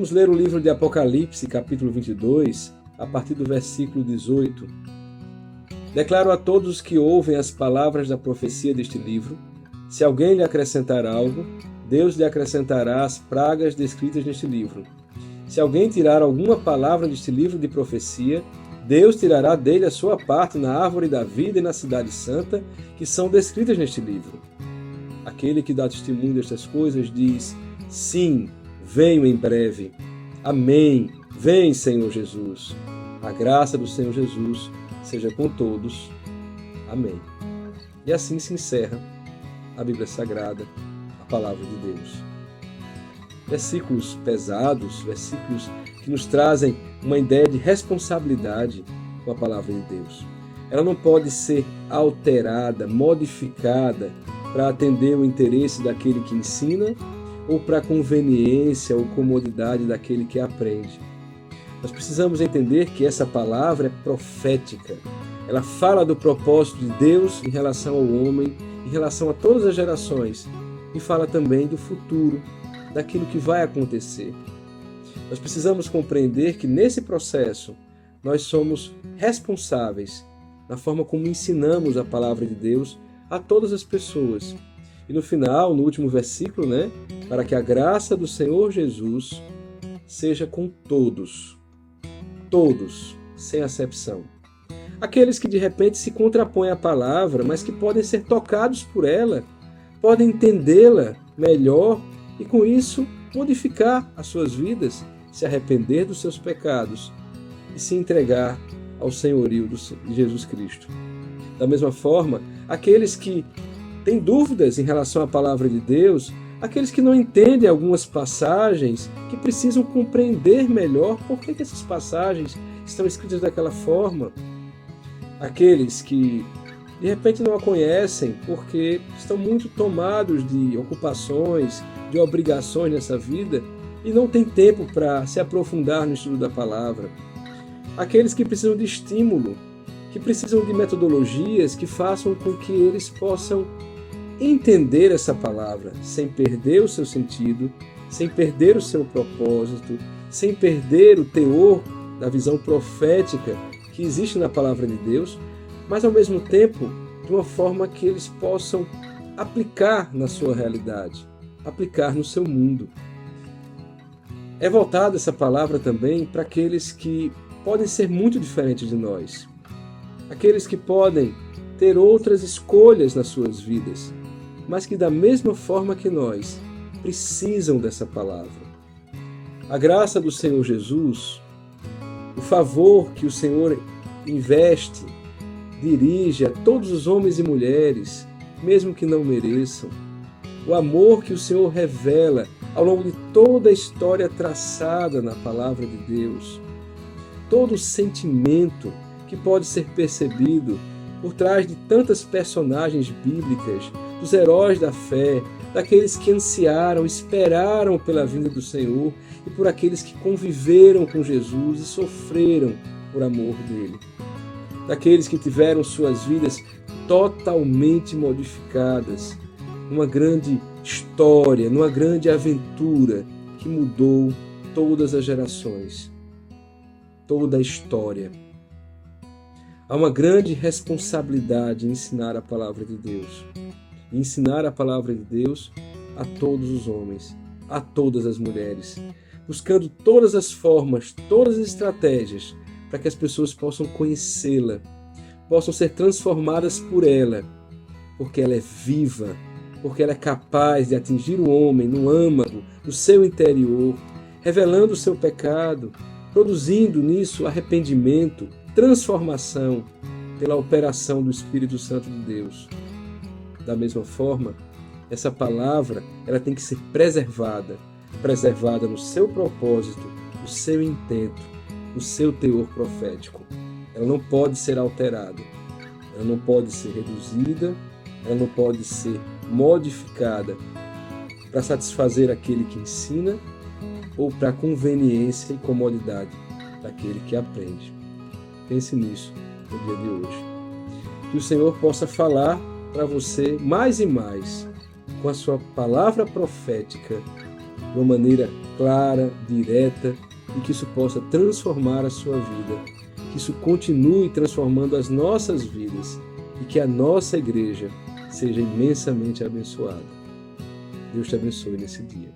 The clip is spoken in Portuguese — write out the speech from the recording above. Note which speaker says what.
Speaker 1: Vamos ler o livro de Apocalipse, capítulo 22, a partir do versículo 18. Declaro a todos os que ouvem as palavras da profecia deste livro: se alguém lhe acrescentar algo, Deus lhe acrescentará as pragas descritas neste livro. Se alguém tirar alguma palavra deste livro de profecia, Deus tirará dele a sua parte na árvore da vida e na cidade santa, que são descritas neste livro. Aquele que dá testemunho destas coisas diz: sim, venho em breve. Amém. Vem, Senhor Jesus. A graça do Senhor Jesus seja com todos. Amém. E assim se encerra a Bíblia Sagrada, a Palavra de Deus. Versículos pesados, versículos que nos trazem uma ideia de responsabilidade com a Palavra de Deus. Ela não pode ser alterada, modificada para atender o interesse daquele que ensina ou para a conveniência ou comodidade daquele que aprende. Nós precisamos entender que essa palavra é profética. Ela fala do propósito de Deus em relação ao homem, em relação a todas as gerações, e fala também do futuro, daquilo que vai acontecer. Nós precisamos compreender que nesse processo nós somos responsáveis na forma como ensinamos a palavra de Deus a todas as pessoas. E no final, no último versículo, para que a graça do Senhor Jesus seja com todos. Todos, sem acepção. Aqueles que de repente se contrapõem à palavra, mas que podem ser tocados por ela, podem entendê-la melhor e com isso modificar as suas vidas, se arrepender dos seus pecados e se entregar ao senhorio de Jesus Cristo. Da mesma forma, aqueles que têm dúvidas em relação à palavra de Deus, aqueles que não entendem algumas passagens, que precisam compreender melhor por que essas passagens estão escritas daquela forma. Aqueles que de repente não a conhecem porque estão muito tomados de ocupações, de obrigações nessa vida e não têm tempo para se aprofundar no estudo da palavra. Aqueles que precisam de estímulo, que precisam de metodologias que façam com que eles possam entender essa palavra sem perder o seu sentido, sem perder o seu propósito, sem perder o teor da visão profética que existe na palavra de Deus, mas ao mesmo tempo de uma forma que eles possam aplicar na sua realidade, aplicar no seu mundo. É voltada essa palavra também para aqueles que podem ser muito diferentes de nós, aqueles que podem ter outras escolhas nas suas vidas, mas que da mesma forma que nós, precisam dessa palavra. A graça do Senhor Jesus, o favor que o Senhor investe, dirige a todos os homens e mulheres, mesmo que não mereçam, o amor que o Senhor revela ao longo de toda a história traçada na palavra de Deus, todo o sentimento que pode ser percebido por trás de tantas personagens bíblicas, dos heróis da fé, daqueles que ansiaram, esperaram pela vinda do Senhor e por aqueles que conviveram com Jesus e sofreram por amor dele. Daqueles que tiveram suas vidas totalmente modificadas, numa grande história, numa grande aventura que mudou todas as gerações, toda a história. Há uma grande responsabilidade em ensinar a palavra de Deus. E ensinar a palavra de Deus a todos os homens, a todas as mulheres, buscando todas as formas, todas as estratégias para que as pessoas possam conhecê-la, possam ser transformadas por ela, porque ela é viva, porque ela é capaz de atingir o homem no âmago, no seu interior, revelando o seu pecado, produzindo nisso arrependimento, transformação pela operação do Espírito Santo de Deus. Da mesma forma, essa palavra ela tem que ser preservada no seu propósito, no seu intento, no seu teor profético. Ela não pode ser alterada, ela não pode ser reduzida, ela não pode ser modificada para satisfazer aquele que ensina ou para conveniência e comodidade daquele que aprende. Pense nisso no dia de hoje. Que o Senhor possa falar para você mais e mais com a sua palavra profética de uma maneira clara, direta, e que isso possa transformar a sua vida, que isso continue transformando as nossas vidas e que a nossa igreja seja imensamente abençoada. Deus te abençoe nesse dia.